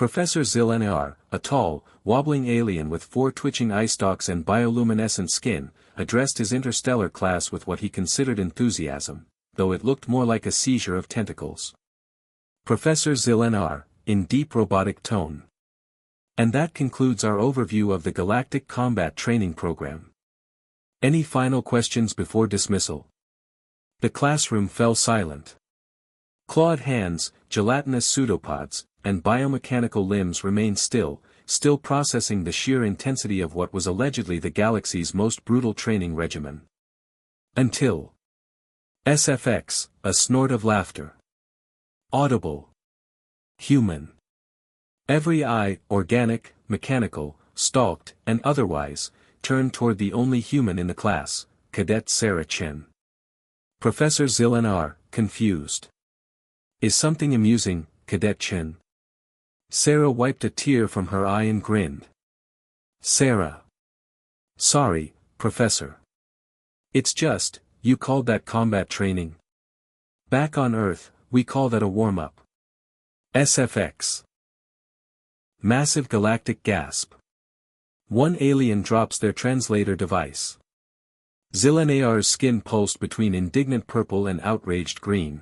Professor Zilnar, a tall, wobbling alien with 4 twitching eye stalks and bioluminescent skin, addressed his interstellar class with what he considered enthusiasm, though it looked more like a seizure of tentacles. Professor Zilnar, in deep robotic tone. And that concludes our overview of the Galactic Combat Training Program. Any final questions before dismissal? The classroom fell silent. Clawed hands, gelatinous pseudopods, and biomechanical limbs remained still processing the sheer intensity of what was allegedly the galaxy's most brutal training regimen. Until SFX, a snort of laughter. Audible. Human. Every eye, organic, mechanical, stalked, and otherwise, turned toward the only human in the class, Cadet Sarah Chen. Professor Zilnar, confused. Is something amusing, Cadet Chen? Sarah wiped a tear from her eye and grinned. Sarah. Sorry, Professor. It's just, you called that combat training? Back on Earth, we call that a warm-up. SFX. Massive galactic gasp. One alien drops their translator device. Zilnar's skin pulsed between indignant purple and outraged green.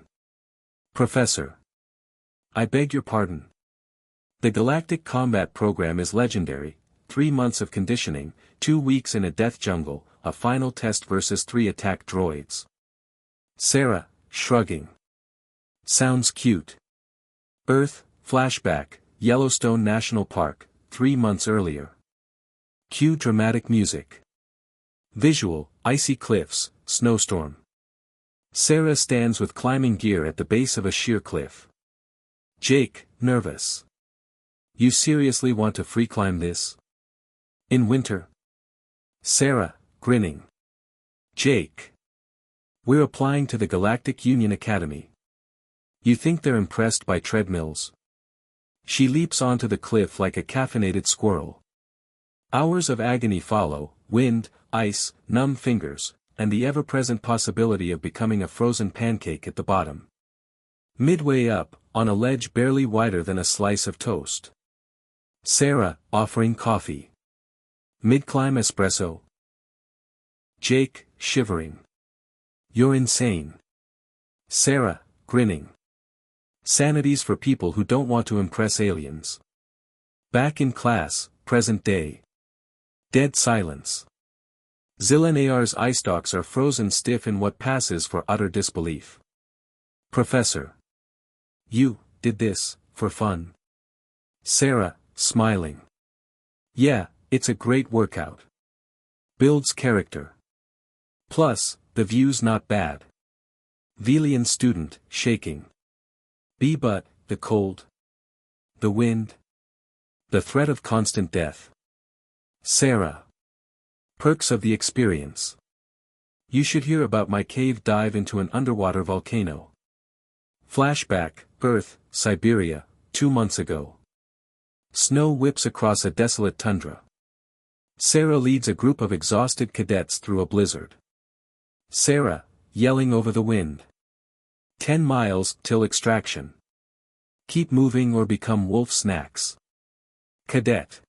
Professor. I beg your pardon. The Galactic Combat Program is legendary, 3 months of conditioning, 2 weeks in a death jungle, a final test versus 3 attack droids. Sarah, shrugging. Sounds cute. Earth, flashback, Yellowstone National Park, 3 months earlier. Cue dramatic music. Visual, icy cliffs, snowstorm. Sarah stands with climbing gear at the base of a sheer cliff. Jake, nervous. You seriously want to free climb this? In winter? Sarah, grinning. Jake. We're applying to the Galactic Union Academy. You think they're impressed by treadmills? She leaps onto the cliff like a caffeinated squirrel. Hours of agony follow, wind, ice, numb fingers, and the ever-present possibility of becoming a frozen pancake at the bottom. Midway up, on a ledge barely wider than a slice of toast. Sarah, offering coffee. Mid-climb espresso. Jake, shivering. You're insane. Sarah, grinning. Sanity's for people who don't want to impress aliens. Back in class, present day. Dead silence. Zilnar's eye stalks are frozen stiff in what passes for utter disbelief. Professor. You did this, for fun. Sarah, smiling. Yeah, it's a great workout. Builds character. Plus, the view's not bad. Velian student, shaking. But, the cold. The wind. The threat of constant death. Sarah. Perks of the experience. You should hear about my cave dive into an underwater volcano. Flashback, Earth, Siberia, 2 months ago. Snow whips across a desolate tundra. Sarah leads a group of exhausted cadets through a blizzard. Sarah, yelling over the wind. 10 miles till extraction. Keep moving or become wolf snacks. Cadet.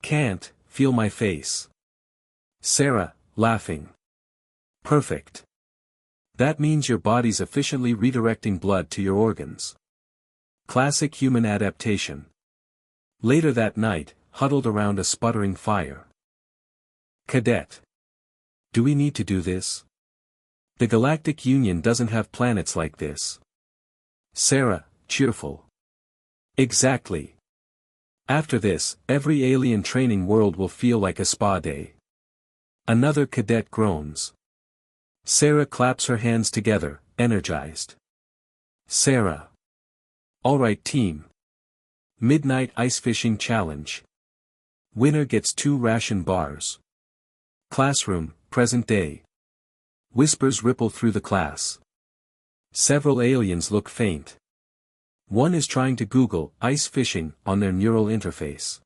Can't, feel my face. Sarah, laughing. Perfect. That means your body's efficiently redirecting blood to your organs. Classic human adaptation. Later that night, huddled around a sputtering fire. Cadet. Do we need to do this? The Galactic Union doesn't have planets like this. Sarah, cheerful. Exactly. After this, every alien training world will feel like a spa day. Another cadet groans. Sarah claps her hands together, energized. Sarah. Alright team. Midnight ice fishing challenge. Winner gets 2 ration bars. Classroom, present day. Whispers ripple through the class. Several aliens look faint. One is trying to Google ice fishing on their neural interface.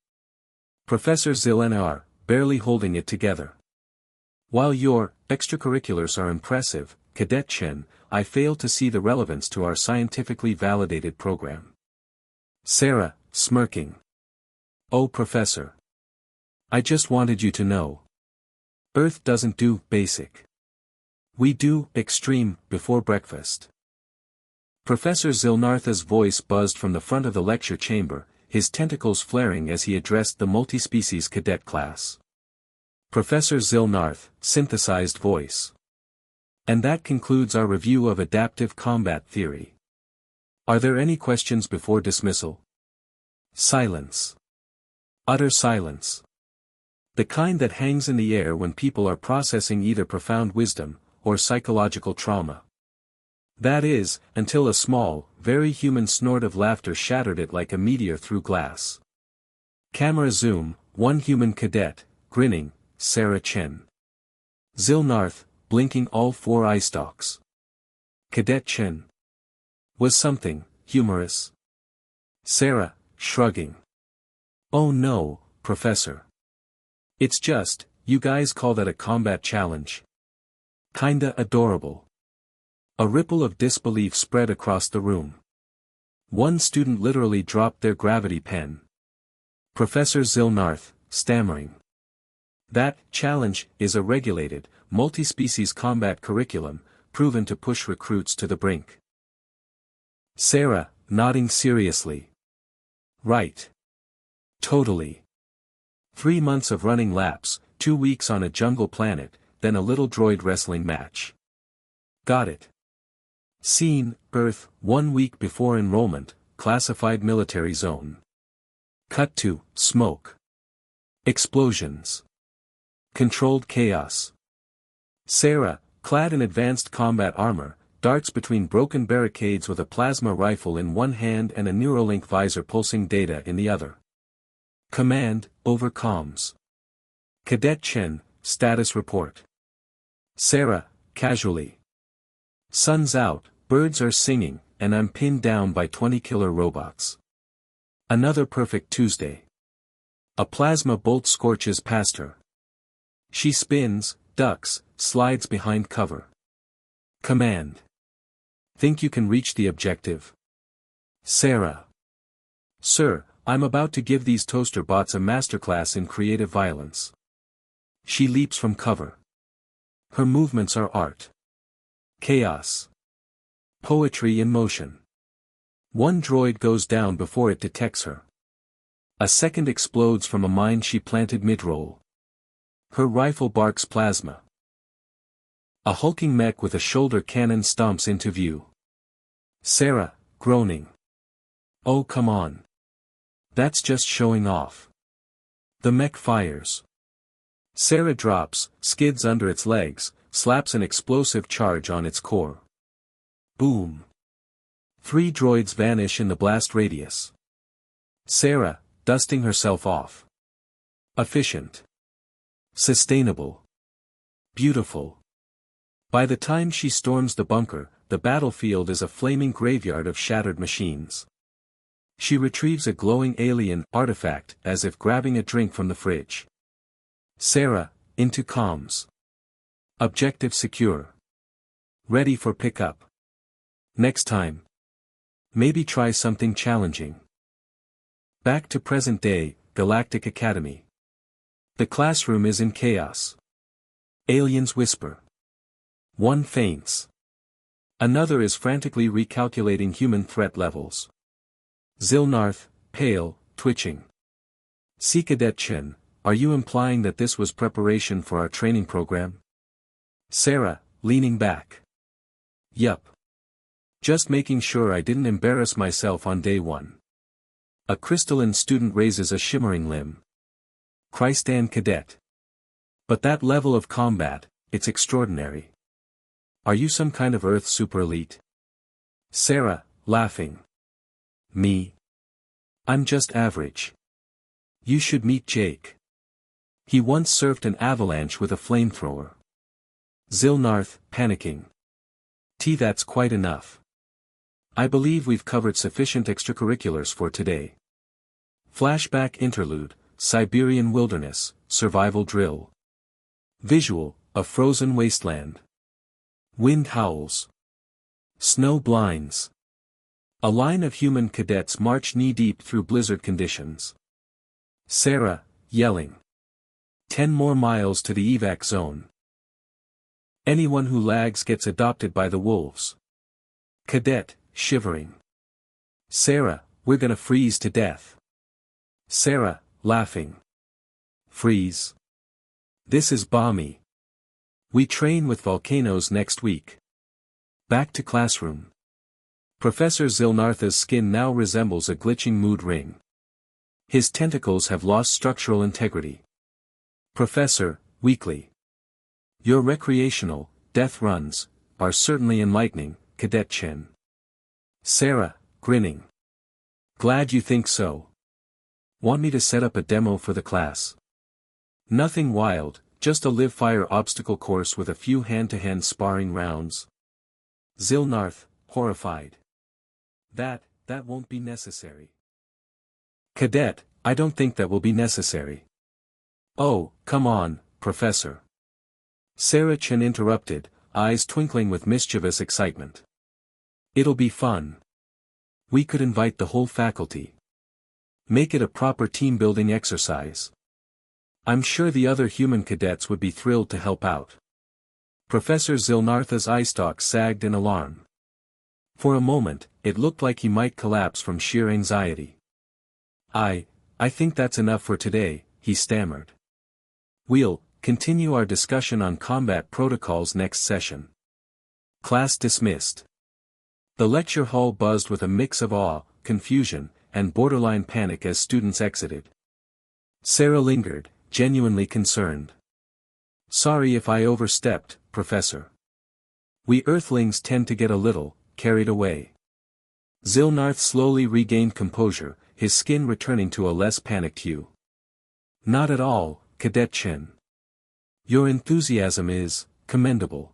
Professor Zilnar, barely holding it together. While your extracurriculars are impressive, Cadet Chen, I fail to see the relevance to our scientifically validated program. Sarah, smirking. Oh Professor. I just wanted you to know. Earth doesn't do basic. We do extreme before breakfast. Professor Zilnartha's voice buzzed from the front of the lecture chamber, his tentacles flaring as he addressed the multi-species cadet class. Professor Zilnarth, synthesized voice. And that concludes our review of adaptive combat theory. Are there any questions before dismissal? Silence. Utter silence. The kind that hangs in the air when people are processing either profound wisdom, or psychological trauma. That is, until a small, very human snort of laughter shattered it like a meteor through glass. Camera zoom, one human cadet, grinning, Sarah Chen. Zilnarth, blinking all 4 eye stalks. Cadet Chen. Was something, humorous? Sarah, shrugging. Oh no, Professor. It's just, you guys call that a combat challenge? Kinda adorable. A ripple of disbelief spread across the room. One student literally dropped their gravity pen. Professor Zilnarth, stammering. That challenge is a regulated, multi-species combat curriculum, proven to push recruits to the brink. Sarah, nodding seriously. Right. Totally. 3 months of running laps, 2 weeks on a jungle planet, then a little droid wrestling match. Got it. Scene, Earth, 1 week before enrollment, classified military zone. Cut to, smoke. Explosions. Controlled chaos. Sarah, clad in advanced combat armor, darts between broken barricades with a plasma rifle in one hand and a Neuralink visor pulsing data in the other. Command, over comms. Cadet Chen, status report. Sarah, casually. Sun's out, birds are singing, and I'm pinned down by 20 killer robots. Another perfect Tuesday. A plasma bolt scorches past her. She spins, ducks, slides behind cover. Command. Think you can reach the objective? Sarah. Sir, I'm about to give these toaster bots a masterclass in creative violence. She leaps from cover. Her movements are art. Chaos. Poetry in motion. One droid goes down before it detects her. A second explodes from a mine she planted mid-roll. Her rifle barks plasma. A hulking mech with a shoulder cannon stomps into view. Sarah, groaning. Oh come on. That's just showing off. The mech fires. Sarah drops, skids under its legs, slaps an explosive charge on its core. Boom. 3 droids vanish in the blast radius. Sarah, dusting herself off. Efficient. Sustainable. Beautiful. By the time she storms the bunker, the battlefield is a flaming graveyard of shattered machines. She retrieves a glowing alien artifact as if grabbing a drink from the fridge. Sarah, into comms. Objective secure. Ready for pickup. Next time. Maybe try something challenging. Back to present day, Galactic Academy. The classroom is in chaos. Aliens whisper. One faints. Another is frantically recalculating human threat levels. Zilnarth, pale, twitching. See Cadet Chen, are you implying that this was preparation for our training program? Sarah, leaning back. Yup. Just making sure I didn't embarrass myself on day 1. A crystalline student raises a shimmering limb. Christan Cadet. But that level of combat, it's extraordinary. Are you some kind of Earth super elite? Sarah, laughing. Me? I'm just average. You should meet Jake. He once surfed an avalanche with a flamethrower. Zilnarth, panicking. That's quite enough. I believe we've covered sufficient extracurriculars for today. Flashback interlude, Siberian wilderness, survival drill. Visual, a frozen wasteland. Wind howls. Snow blinds. A line of human cadets march knee-deep through blizzard conditions. Sarah, yelling. 10 more miles to the evac zone. Anyone who lags gets adopted by the wolves. Cadet, shivering. Sarah, we're gonna freeze to death. Sarah, laughing. Freeze. This is balmy. We train with volcanoes next week. Back to classroom. Professor Zilnartha's skin now resembles a glitching mood ring. His tentacles have lost structural integrity. Professor, weakly. Your recreational, death runs, are certainly enlightening, Cadet Chen. Sarah, grinning. Glad you think so. Want me to set up a demo for the class? Nothing wild, just a live-fire obstacle course with a few hand-to-hand sparring rounds. Zilnarth, horrified. That won't be necessary. Cadet, I don't think that will be necessary. Oh, come on, Professor. Sarah Chen interrupted, eyes twinkling with mischievous excitement. It'll be fun. We could invite the whole faculty. Make it a proper team-building exercise. I'm sure the other human cadets would be thrilled to help out. Professor Zilnartha's eye stalks sagged in alarm. For a moment, it looked like he might collapse from sheer anxiety. I think that's enough for today, he stammered. We'll continue our discussion on combat protocols next session. Class dismissed. The lecture hall buzzed with a mix of awe, confusion, and borderline panic as students exited. Sarah lingered, genuinely concerned. Sorry if I overstepped, Professor. We Earthlings tend to get a little carried away. Zilnarth slowly regained composure, his skin returning to a less panicked hue. Not at all, Cadet Chen. Your enthusiasm is commendable.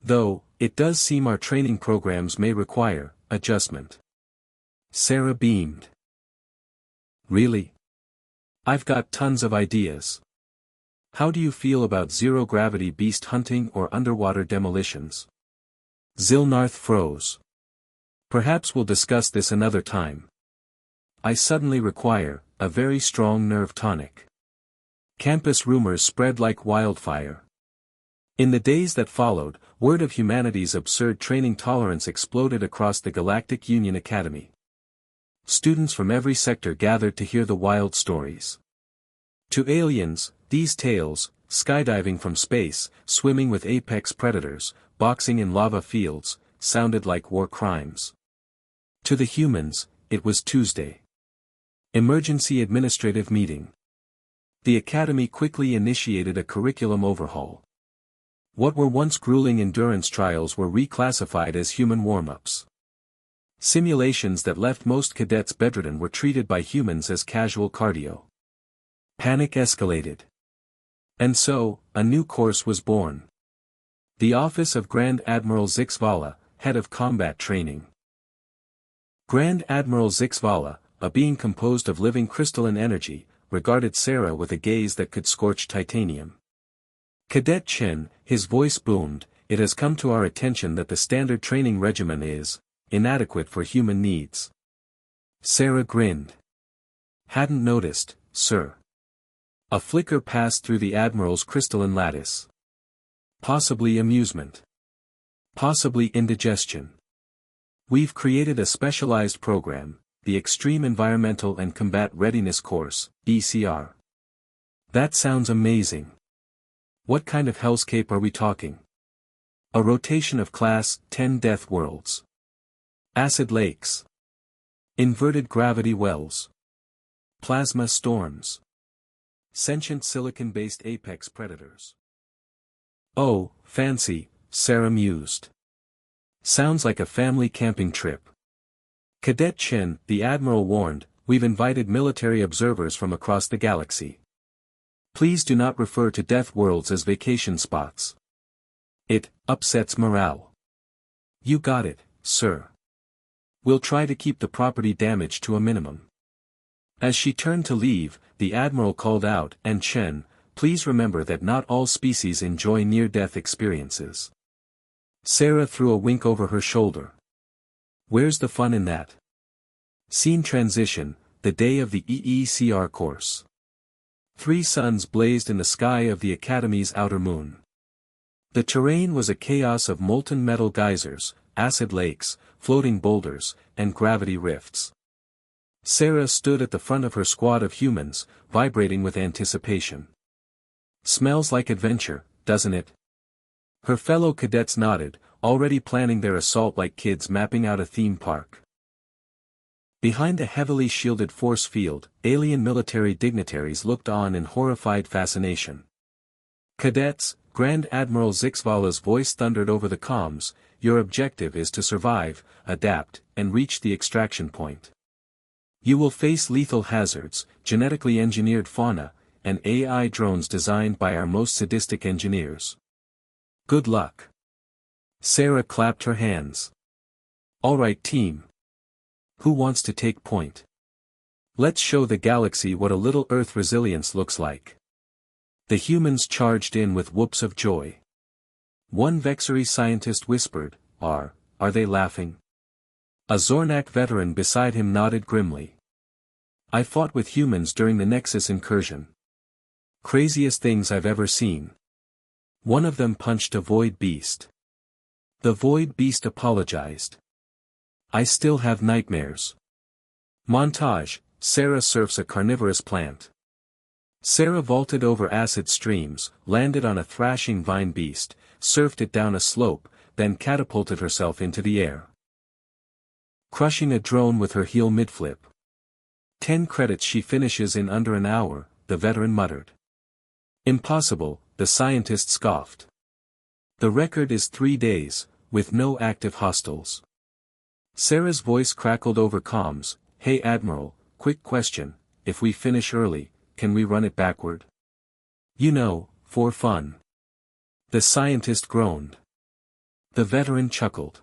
Though, it does seem our training programs may require adjustment. Sarah beamed. Really? I've got tons of ideas. How do you feel about zero-gravity beast hunting or underwater demolitions? Zilnarth froze. Perhaps we'll discuss this another time. I suddenly require a very strong nerve tonic. Campus rumors spread like wildfire. In the days that followed, word of humanity's absurd training tolerance exploded across the Galactic Union Academy. Students from every sector gathered to hear the wild stories. To aliens, these tales, skydiving from space, swimming with apex predators, boxing in lava fields, sounded like war crimes. To the humans, it was Tuesday. Emergency administrative meeting. The Academy quickly initiated a curriculum overhaul. What were once grueling endurance trials were reclassified as human warm-ups. Simulations that left most cadets bedridden were treated by humans as casual cardio. Panic escalated. And so, a new course was born. The Office of Grand Admiral Zixvala, Head of Combat Training. Grand Admiral Zixvala, a being composed of living crystalline energy, regarded Sarah with a gaze that could scorch titanium. Cadet Chen, his voice boomed, it has come to our attention that the standard training regimen is inadequate for human needs. Sarah grinned. Hadn't noticed, sir. A flicker passed through the Admiral's crystalline lattice. Possibly amusement. Possibly indigestion. We've created a specialized program, the Extreme Environmental and Combat Readiness Course, ECR. That sounds amazing. What kind of hellscape are we talking? A rotation of Class 10 death worlds. Acid lakes. Inverted gravity wells. Plasma storms. Sentient silicon-based apex predators. Oh, fancy, Sarah mused. Sounds like a family camping trip. Cadet Chen, the Admiral warned, we've invited military observers from across the galaxy. Please do not refer to death worlds as vacation spots. It upsets morale. You got it, sir. We'll try to keep the property damage to a minimum. As she turned to leave, the Admiral called out, and Chen, please remember that not all species enjoy near-death experiences. Sarah threw a wink over her shoulder. Where's the fun in that? Scene transition, the day of the EECR course. 3 suns blazed in the sky of the Academy's outer moon. The terrain was a chaos of molten metal geysers, acid lakes, floating boulders, and gravity rifts. Sarah stood at the front of her squad of humans, vibrating with anticipation. Smells like adventure, doesn't it? Her fellow cadets nodded, already planning their assault like kids mapping out a theme park. Behind a heavily shielded force field, alien military dignitaries looked on in horrified fascination. Cadets, Grand Admiral Zixvala's voice thundered over the comms, your objective is to survive, adapt, and reach the extraction point. You will face lethal hazards, genetically engineered fauna, and AI drones designed by our most sadistic engineers. Good luck. Sarah clapped her hands. All right, team. Who wants to take point? Let's show the galaxy what a little Earth resilience looks like. The humans charged in with whoops of joy. One Vexery scientist whispered, Are they laughing? A Zornak veteran beside him nodded grimly. I fought with humans during the Nexus incursion. Craziest things I've ever seen. One of them punched a void beast. The void beast apologized. I still have nightmares. Montage, Sarah surfs a carnivorous plant. Sarah vaulted over acid streams, landed on a thrashing vine beast, surfed it down a slope, then catapulted herself into the air. Crushing a drone with her heel mid-flip. 10 credits she finishes in under an hour, the veteran muttered. Impossible, the scientist scoffed. The record is 3 days, with no active hostiles. Sarah's voice crackled over comms, Hey Admiral, quick question, if we finish early, can we run it backward? You know, for fun. The scientist groaned. The veteran chuckled.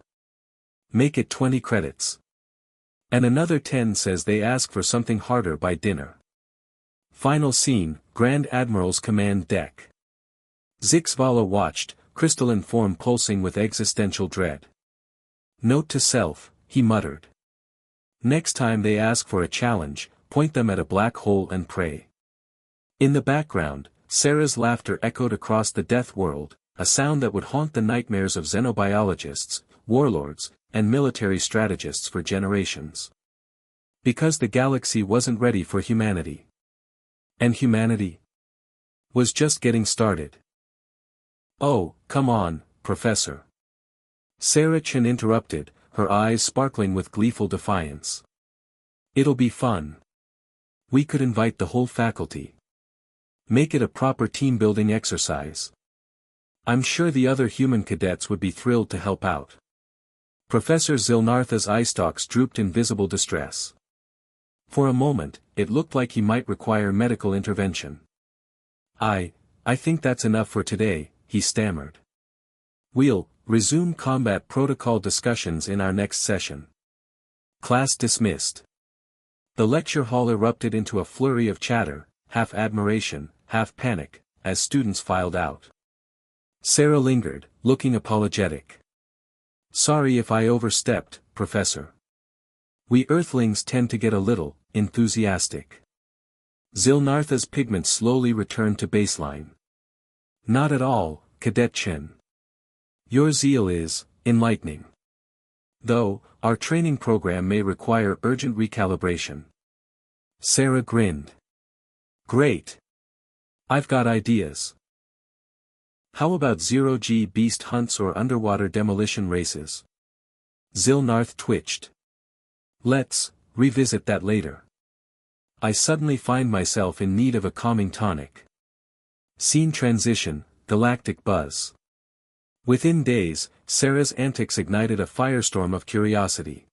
Make it 20 credits. And another 10 says they ask for something harder by dinner. Final scene, Grand Admiral's command deck. Zixvala watched, crystalline form pulsing with existential dread. Note to self, he muttered. Next time they ask for a challenge, point them at a black hole and pray. In the background, Sarah's laughter echoed across the Deathworld, a sound that would haunt the nightmares of xenobiologists, warlords, and military strategists for generations. Because the galaxy wasn't ready for humanity. And humanity was just getting started. Oh, come on, Professor. Sarah Chen interrupted, her eyes sparkling with gleeful defiance. It'll be fun. We could invite the whole faculty. Make it a proper team-building exercise. I'm sure the other human cadets would be thrilled to help out. Professor Zilnartha's eye stalks drooped in visible distress. For a moment, it looked like he might require medical intervention. I think that's enough for today, he stammered. We'll resume combat protocol discussions in our next session. Class dismissed. The lecture hall erupted into a flurry of chatter, half admiration, half panic, as students filed out. Sarah lingered, looking apologetic. Sorry if I overstepped, Professor. We Earthlings tend to get a little enthusiastic. Zilnartha's pigment slowly returned to baseline. Not at all, Cadet Chen. Your zeal is enlightening. Though, our training program may require urgent recalibration. Sarah grinned. Great. I've got ideas. How about zero-G beast hunts or underwater demolition races? Zilnarth twitched. Let's revisit that later. I suddenly find myself in need of a calming tonic. Scene transition, galactic buzz. Within days, Sarah's antics ignited a firestorm of curiosity.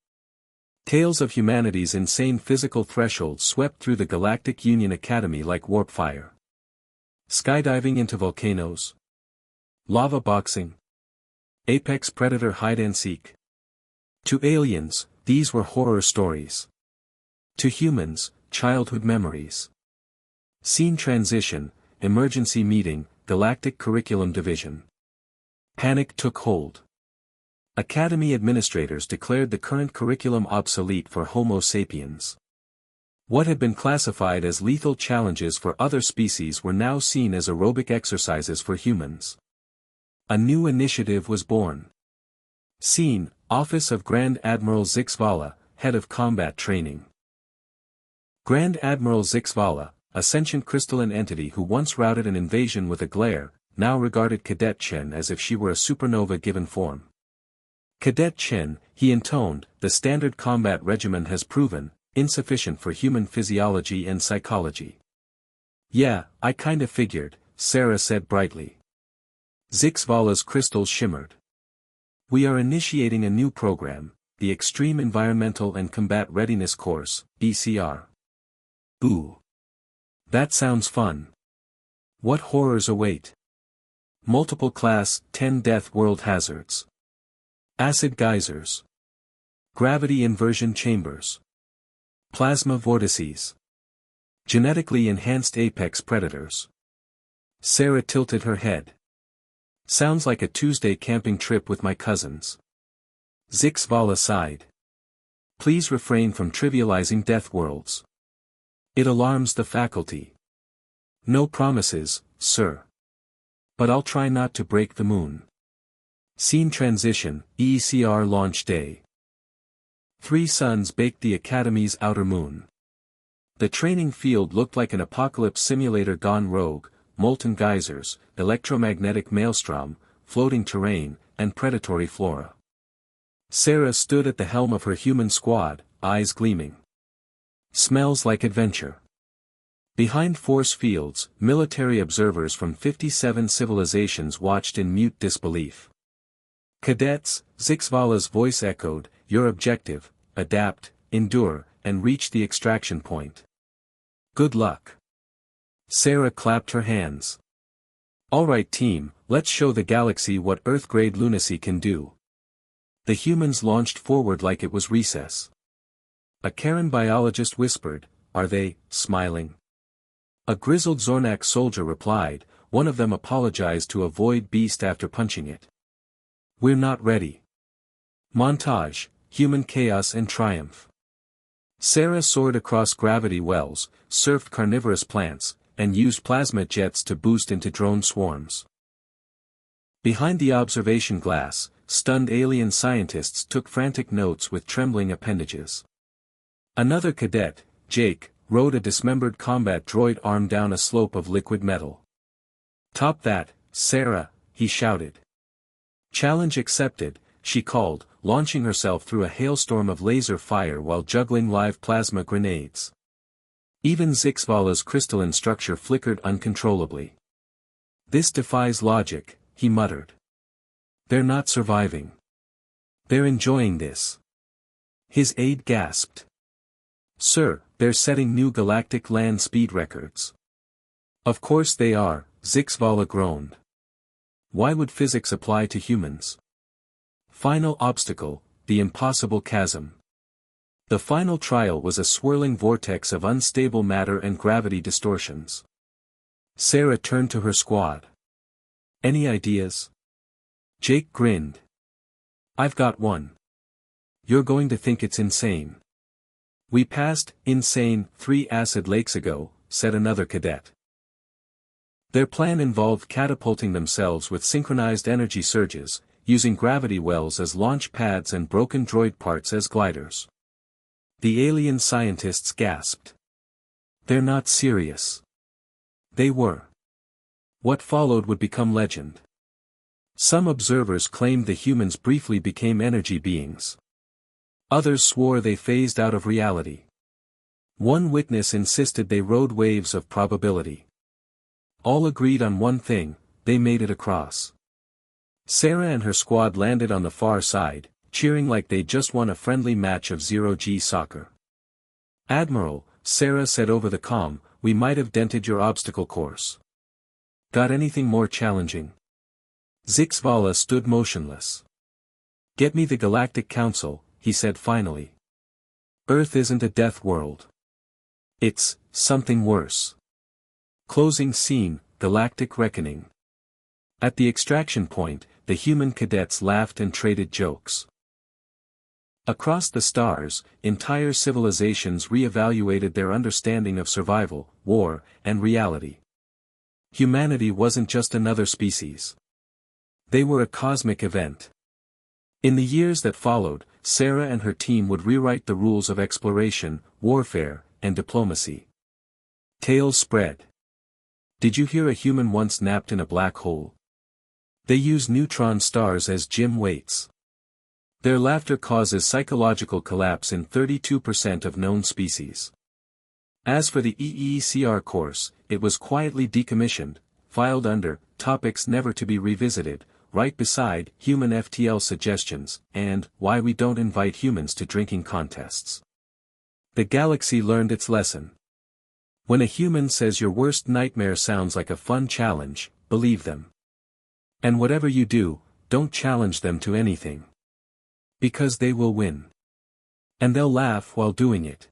Tales of humanity's insane physical threshold swept through the Galactic Union Academy like warp fire. Skydiving into volcanoes. Lava boxing. Apex predator hide-and-seek. To aliens, these were horror stories. To humans, childhood memories. Scene transition, emergency meeting, Galactic Curriculum Division. Panic took hold. Academy administrators declared the current curriculum obsolete for Homo sapiens. What had been classified as lethal challenges for other species were now seen as aerobic exercises for humans. A new initiative was born. Scene, Office of Grand Admiral Zixvala, Head of Combat Training. Grand Admiral Zixvala, a sentient crystalline entity who once routed an invasion with a glare, now regarded Cadet Chen as if she were a supernova given form. Cadet Chen, he intoned, the standard combat regimen has proven insufficient for human physiology and psychology. Yeah, I kinda figured, Sarah said brightly. Zixvala's crystals shimmered. We are initiating a new program, the Extreme Environmental and Combat Readiness Course, ECR. Ooh. That sounds fun. What horrors await? Multiple Class 10 Death World Hazards. Acid geysers. Gravity inversion chambers. Plasma vortices. Genetically enhanced apex predators. Sarah tilted her head. Sounds like a Tuesday camping trip with my cousins. Zixvala sighed. Please refrain from trivializing death worlds. It alarms the faculty. No promises, sir. But I'll try not to break the moon. Scene transition, ECR launch day. 3 suns baked the Academy's outer moon. The training field looked like an apocalypse simulator gone rogue, molten geysers, electromagnetic maelstrom, floating terrain, and predatory flora. Sarah stood at the helm of her human squad, eyes gleaming. Smells like adventure. Behind force fields, military observers from 57 civilizations watched in mute disbelief. Cadets, Zixvala's voice echoed, your objective, adapt, endure, and reach the extraction point. Good luck. Sarah clapped her hands. Alright team, let's show the galaxy what Earth-grade lunacy can do. The humans launched forward like it was recess. A Karen biologist whispered, are they, smiling? A grizzled Zornak soldier replied, one of them apologized to a void beast after punching it. We're not ready. Montage, human chaos and triumph. Sarah soared across gravity wells, surfed carnivorous plants, and used plasma jets to boost into drone swarms. Behind the observation glass, stunned alien scientists took frantic notes with trembling appendages. Another cadet, Jake, rode a dismembered combat droid arm down a slope of liquid metal. Top that, Sarah, he shouted. Challenge accepted, she called, launching herself through a hailstorm of laser fire while juggling live plasma grenades. Even Zixvala's crystalline structure flickered uncontrollably. This defies logic, he muttered. They're not surviving. They're enjoying this. His aide gasped. Sir, they're setting new galactic land speed records. Of course they are, Zixvala groaned. Why would physics apply to humans? Final obstacle, the impossible chasm. The final trial was a swirling vortex of unstable matter and gravity distortions. Sarah turned to her squad. Any ideas? Jake grinned. I've got one. You're going to think it's insane. We passed, insane, 3 acid lakes ago, said another cadet. Their plan involved catapulting themselves with synchronized energy surges, using gravity wells as launch pads and broken droid parts as gliders. The alien scientists gasped. They're not serious. They were. What followed would become legend. Some observers claimed the humans briefly became energy beings. Others swore they phased out of reality. One witness insisted they rode waves of probability. All agreed on one thing, they made it across. Sarah and her squad landed on the far side, cheering like they just won a friendly match of zero-G soccer. Admiral, Sarah said over the comm, we might have dented your obstacle course. Got anything more challenging? Zixvala stood motionless. Get me the Galactic Council, he said finally. Earth isn't a death world. It's something worse. Closing scene, Galactic Reckoning. At the extraction point, the human cadets laughed and traded jokes. Across the stars, entire civilizations re-evaluated their understanding of survival, war, and reality. Humanity wasn't just another species. They were a cosmic event. In the years that followed, Sarah and her team would rewrite the rules of exploration, warfare, and diplomacy. Tales spread. Did you hear a human once napped in a black hole? They use neutron stars as gym weights. Their laughter causes psychological collapse in 32% of known species. As for the EECR course, it was quietly decommissioned, filed under topics never to be revisited, right beside human FTL suggestions, and why we don't invite humans to drinking contests. The galaxy learned its lesson. When a human says your worst nightmare sounds like a fun challenge, believe them. And whatever you do, don't challenge them to anything. Because they will win. And they'll laugh while doing it.